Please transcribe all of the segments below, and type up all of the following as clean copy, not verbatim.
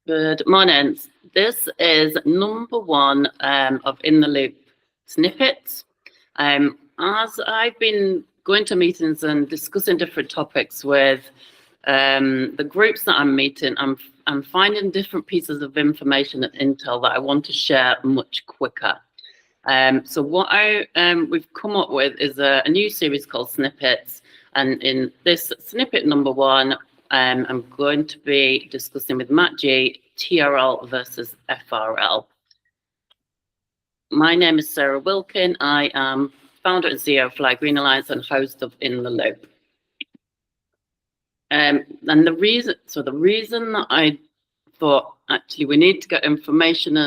Good morning. This is number one of In the Loop snippets. As I've been going to meetings and discussing different topics with the groups that I'm meeting, I'm finding different pieces of information and intel that I want to share much quicker. So what we've come up with is a new series called Snippets, and in this snippet number one, I'm going to be discussing with Matt G, TRL versus FRL. My name is Sarah Wilkin. I am founder and CEO of Fly Green Alliance and host of In the Loop. And the reason that I thought actually we need to get information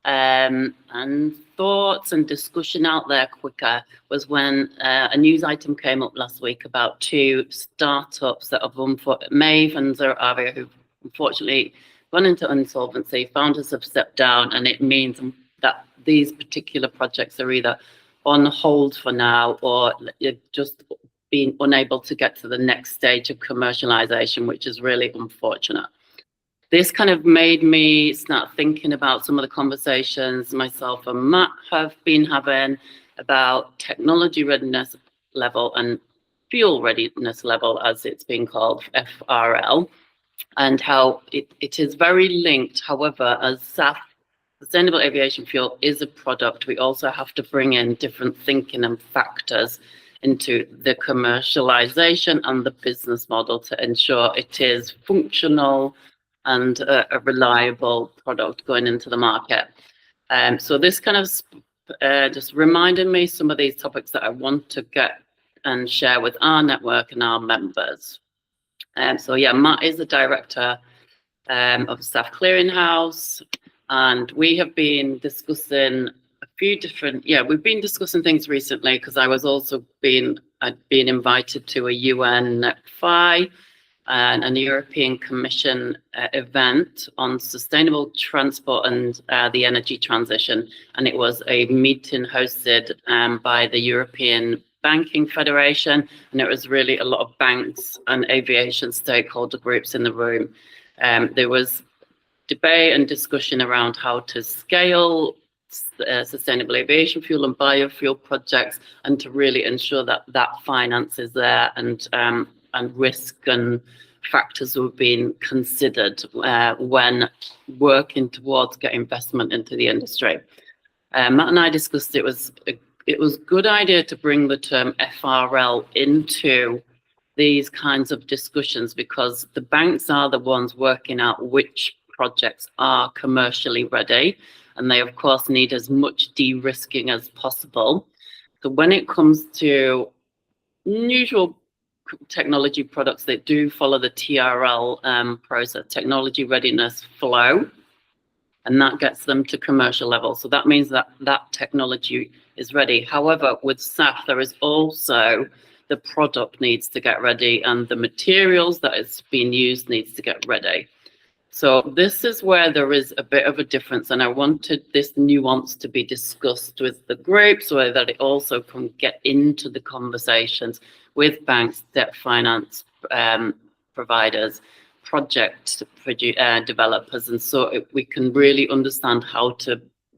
and thoughts and discussion out there quicker was when a news item came up last week about two startups that have Maeve and Zero Avia, who've unfortunately gone into insolvency. Founders have stepped down, and it means that these particular projects are either on hold for now, or you've just been unable to get to the next stage of commercialization, which is really unfortunate. This kind of made me start thinking about some of the conversations myself and Matt have been having about technology readiness level and fuel readiness level, as it's been called, FRL, and how it is very linked. However, as SAF, sustainable aviation fuel, is a product, we also have to bring in different thinking and factors into the commercialization and the business model to ensure it is functional and a reliable product going into the market. So this kind of just reminded me some of these topics that I want to get and share with our network and our members. So yeah, Matt is the director of SAF Clearing House, and we have been discussing a few different, we've been discussing things recently because I was also I'd been invited to a UN FI and a European Commission event on sustainable transport and the energy transition. And it was a meeting hosted by the European Banking Federation. And it was really a lot of banks and aviation stakeholder groups in the room. There was debate and discussion around how to scale sustainable aviation fuel and biofuel projects, and to really ensure that that finance is there, and risk and factors were being considered when working towards getting investment into the industry. Matt and I discussed it was a good idea to bring the term FRL into these kinds of discussions, because the banks are the ones working out which projects are commercially ready, and they of course need as much de-risking as possible. So when it comes to unusual technology products that do follow the TRL process, technology readiness flow, and that gets them to commercial level. So that means that that technology is ready. However, with SAF, there is also the product needs to get ready, and the materials that is being used needs to get ready. So this is where there is a bit of a difference, and I wanted this nuance to be discussed with the group so that it also can get into the conversations with banks, debt finance providers, project developers, and so we can really understand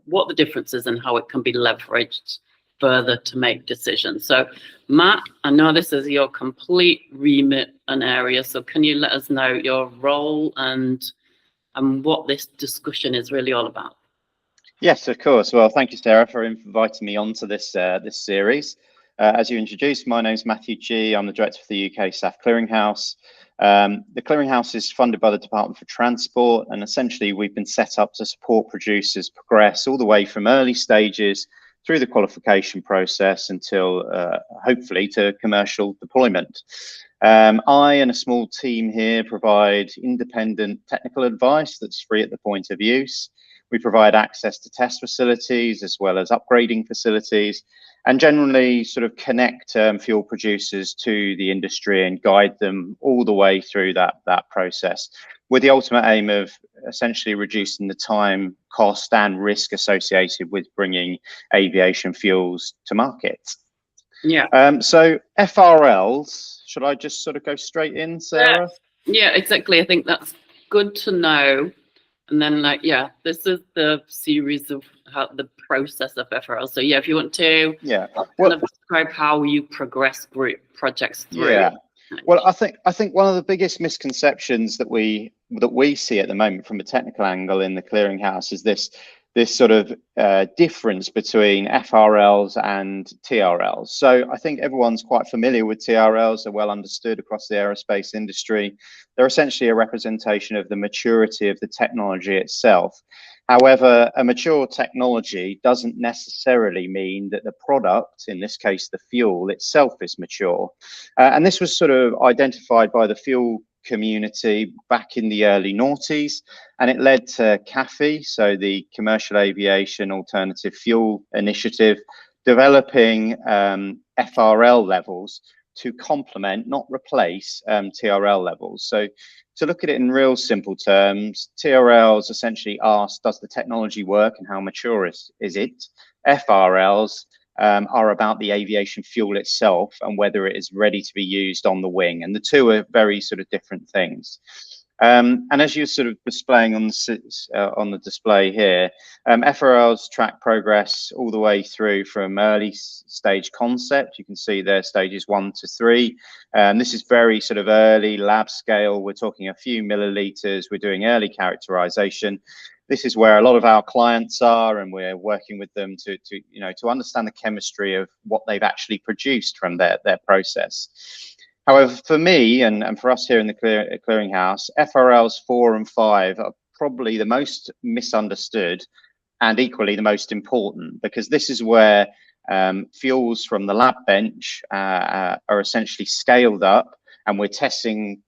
what the difference is and how it can be leveraged further to make decisions. So Matt, I know this is your complete remit and area, so can you let us know your role and what this discussion is really all about? Yes, of course. Well, thank you, Sarah, for inviting me onto this this series. As you introduced, my name is Matthew G. I'm the director for the UK SAF Clearing House. The Clearing House is funded by the Department for Transport, and essentially we've been set up to support producers progress all the way from early stages through the qualification process until hopefully to commercial deployment. I and a small team here provide independent technical advice that's free at the point of use. We provide access to test facilities as well as upgrading facilities, and generally sort of connect fuel producers to the industry and guide them all the way through that process, with the ultimate aim of essentially reducing the time, cost and risk associated with bringing aviation fuels to market. Yeah. So FRLs, should I just sort of go straight in, Sarah? Yeah, exactly. I think that's good to know. And then this is the series of how the process of FRL. So yeah, if you want to kind of describe how you progress group projects through. Yeah. Well, I think one of the biggest misconceptions that we see at the moment from a technical angle in the clearinghouse is this sort of difference between FRLs and TRLs. So I think everyone's quite familiar with TRLs. They're well understood across the aerospace industry. They're essentially a representation of the maturity of the technology itself. However, a mature technology doesn't necessarily mean that the product, in this case, the fuel itself, is mature. And this was sort of identified by the fuel community back in the early noughties, and it led to CAFE, so the Commercial Aviation Alternative Fuel Initiative, developing FRL levels to complement, not replace, TRL levels. So to look at it in real simple terms, TRLs essentially ask, does the technology work and how mature is it? FRLs are about the aviation fuel itself and whether it is ready to be used on the wing. And the two are very sort of different things. And as you're sort of displaying on the display here, FRLs track progress all the way through from early stage concept. You can see there stages 1 to 3. This is very sort of early lab scale. We're talking a few milliliters. We're doing early characterization. This is where a lot of our clients are, and we're working with them to understand the chemistry of what they've actually produced from their process. However, for me and for us here in the clearinghouse, FRLs 4 and 5 are probably the most misunderstood and equally the most important, because this is where fuels from the lab bench are essentially scaled up, and we're testing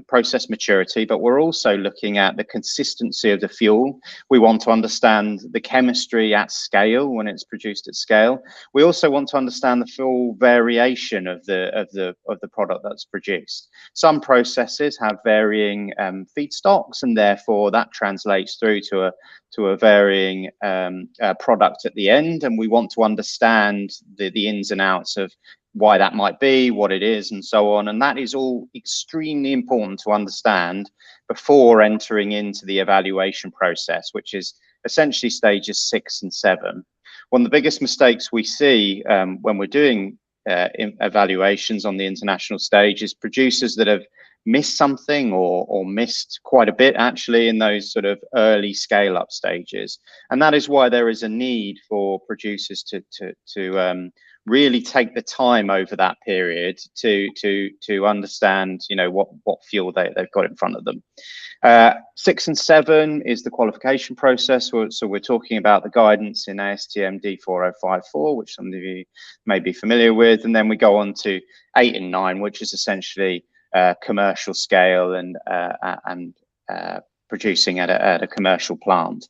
process maturity, but we're also looking at the consistency of the fuel. We want to understand the chemistry at scale when it's produced at scale. We also want to understand the full variation of the product that's produced. Some processes have varying feedstocks, and therefore that translates through to a varying product at the end. And we want to understand the ins and outs of why that might be, what it is, and so on. And that is all extremely important to understand before entering into the evaluation process, which is essentially stages 6 and 7. One of the biggest mistakes we see when we're doing evaluations on the international stage is producers that have missed something or missed quite a bit actually in those sort of early scale up stages. And that is why there is a need for producers to really take the time over that period to understand, what fuel they've got in front of them. 6 and 7 is the qualification process. So we're talking about the guidance in ASTM D4054, which some of you may be familiar with, and then we go on to 8 and 9, which is essentially commercial scale and producing at a commercial plant.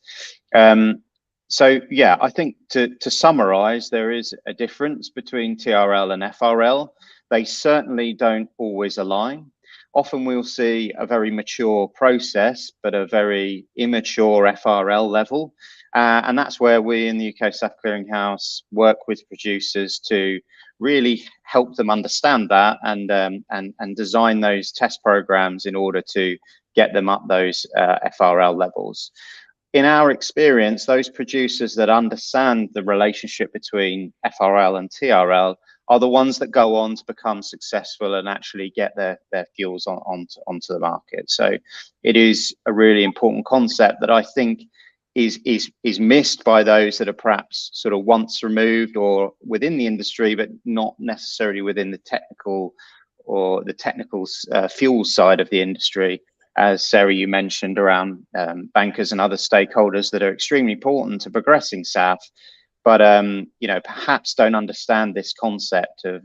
So yeah, I think to summarize, there is a difference between TRL and FRL. They certainly don't always align. Often we'll see a very mature process, but a very immature FRL level. And that's where we in the UK SAF Clearing House work with producers to really help them understand that and design those test programs in order to get them up those FRL levels. In our experience, those producers that understand the relationship between FRL and TRL are the ones that go on to become successful and actually get their fuels onto the market. So it is a really important concept that I think is missed by those that are perhaps sort of once removed or within the industry, but not necessarily within the technical fuel side of the industry. As Sarah, you mentioned around bankers and other stakeholders that are extremely important to progressing SAF, but perhaps don't understand this concept of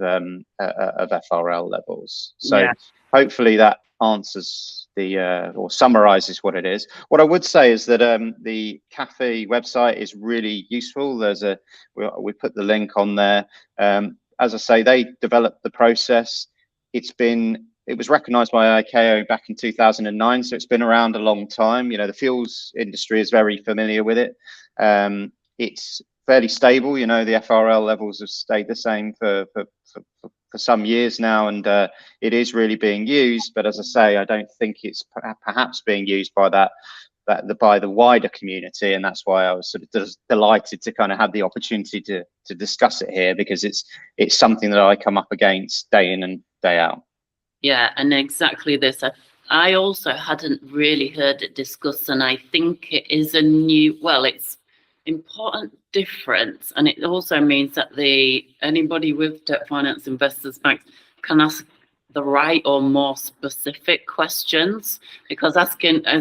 FRL levels. So yeah. Hopefully that answers or summarizes what it is. What I would say is that the CAFE website is really useful. We put the link on there. As I say, they developed the process. It was recognized by ICAO back in 2009, so it's been around a long time. The fuels industry is very familiar with it. It's fairly stable. The FRL levels have stayed the same for some years now, and it is really being used. But as I say, I don't think it's perhaps being used by that by the wider community, and that's why I was sort of delighted to kind of have the opportunity to discuss it here, because it's something that I come up against day in and day out. Yeah, and exactly this. I also hadn't really heard it discussed, and I think it is it's important difference, and it also means that anybody with debt finance investors banks can ask the right or more specific questions, because as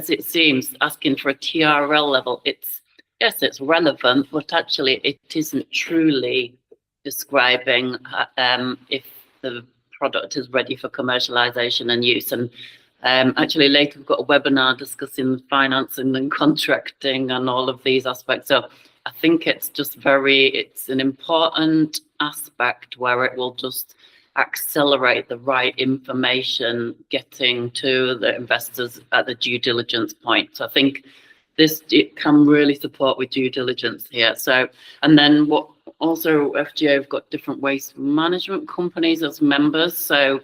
it seems, asking for a TRL level, it's relevant, but actually it isn't truly describing if the product is ready for commercialization and use. And actually later we've got a webinar discussing financing and contracting and all of these aspects. So I think it's an important aspect where it will just accelerate the right information getting to the investors at the due diligence point. So I think it can really support with due diligence here. So, and then what also FGA have got different waste management companies as members. So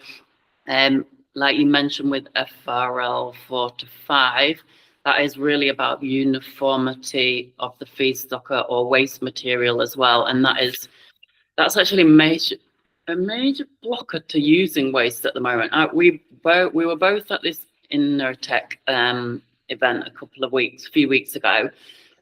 like you mentioned with FRL 4 to 5, that is really about uniformity of the feedstock or waste material as well. And that's actually a major blocker to using waste at the moment. We were both at this InnoTech event a few weeks ago,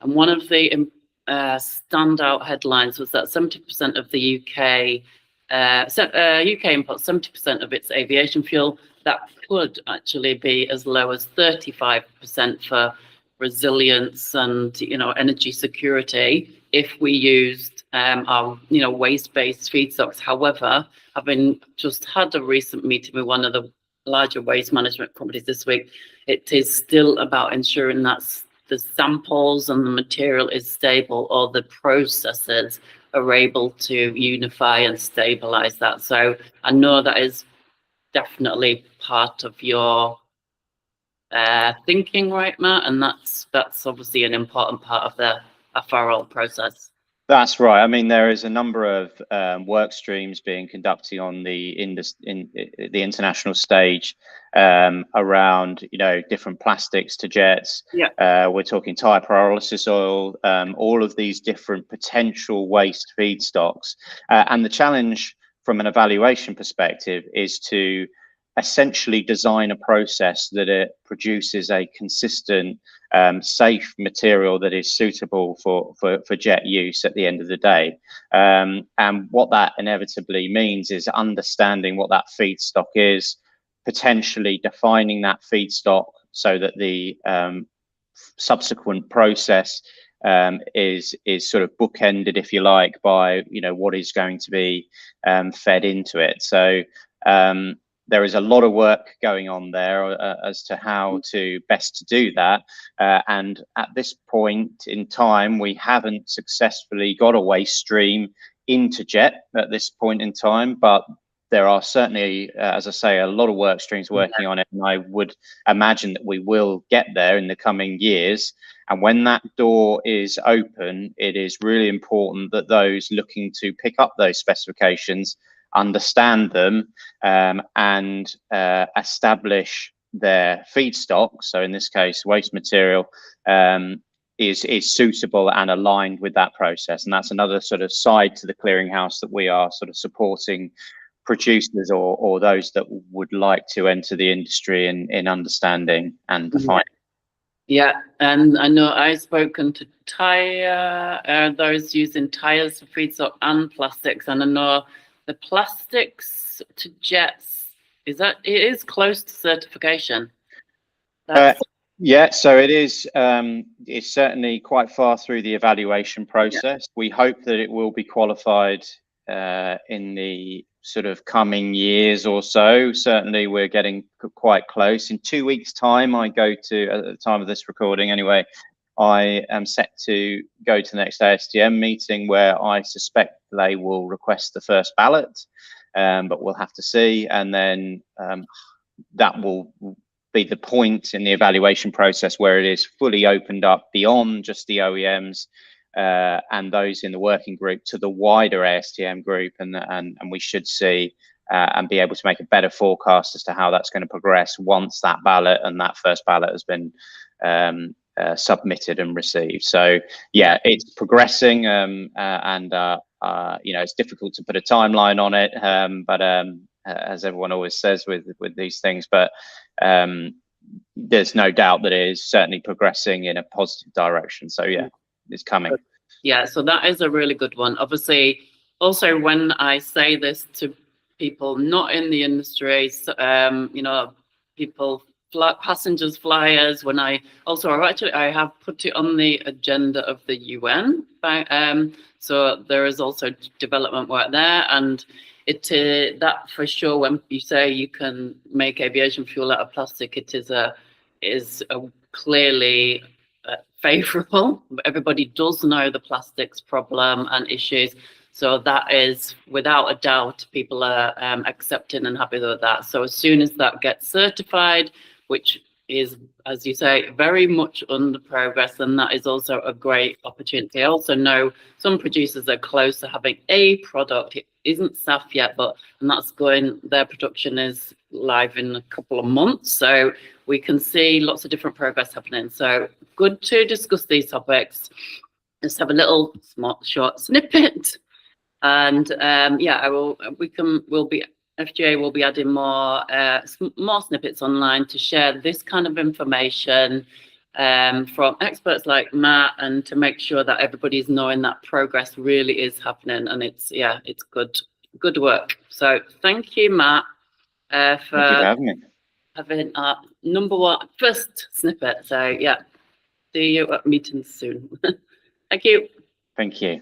and one of the standout headlines was that 70% of the UK imports 70% of its aviation fuel. That could actually be as low as 35% for resilience and energy security if we used our waste-based feedstocks. However, having just had a recent meeting with one of the larger waste management companies this week, it is still about ensuring that the samples and the material is stable, or the processes are able to unify and stabilize that. So I know that is definitely part of your thinking, right, Matt? And that's obviously an important part of the FRL process. That's right. I mean, there is a number of work streams being conducted on the international stage around different plastics to jets. Yeah. We're talking tire pyrolysis oil, all of these different potential waste feedstocks, and the challenge from an evaluation perspective is to essentially design a process that it produces a consistent, safe material that is suitable for jet use at the end of the day. And what that inevitably means is understanding what that feedstock is, potentially defining that feedstock so that the subsequent process is sort of bookended, if you like, by what is going to be fed into it. So there is a lot of work going on there as to how to best to do that. And at this point in time, we haven't successfully got a waste stream into jet at this point in time, but there are certainly, as I say, a lot of work streams working on it, and I would imagine that we will get there in the coming years. And when that door is open, it is really important that those looking to pick up those specifications understand them and establish their feedstock. So in this case, waste material is suitable and aligned with that process. And that's another sort of side to the clearinghouse that we are sort of supporting producers or those that would like to enter the industry in understanding and defining. Yeah, and I know I've spoken to those using tires for feedstock and plastics, and I know the plastics to jets it is close to certification. Yeah, so it is. It's certainly quite far through the evaluation process. Yeah. We hope that it will be qualified in the sort of coming years or so. Certainly, we're getting quite close. In 2 weeks' time, I go to, at the time of this recording anyway, I am set to go to the next ASTM meeting where I suspect they will request the first ballot, but we'll have to see. And then that will be the point in the evaluation process where it is fully opened up beyond just the OEMs and those in the working group to the wider ASTM group, and we should see and be able to make a better forecast as to how that's going to progress once that ballot and that first ballot has been submitted and received. So yeah, it's progressing, it's difficult to put a timeline on it, but as everyone always says with these things, but there's no doubt that it is certainly progressing in a positive direction. So yeah, it's coming. Yeah, so that is a really good one. Obviously, also when I say this to people not in the industry, people, passengers, flyers, when I have put it on the agenda of the UN. So there is also development work there, and that for sure, when you say you can make aviation fuel out of plastic, it is a clearly favourable. Everybody does know the plastics problem and issues, so that is without a doubt people are accepting and happy with that. So as soon as that gets certified, which is, as you say, very much under progress, and that is also a great opportunity. I also know some producers are close to having a product. It isn't SAF yet, and that's their production is live in a couple of months, so we can see lots of different progress happening. So good to discuss these topics. Let's have a little short snippet, and FGA will be adding more snippets online to share this kind of information from experts like Matt, and to make sure that everybody's knowing that progress really is happening, and it's good work. So thank you, Matt, for having me. Having our first snippet. So yeah, see you at meetings soon. Thank you. Thank you.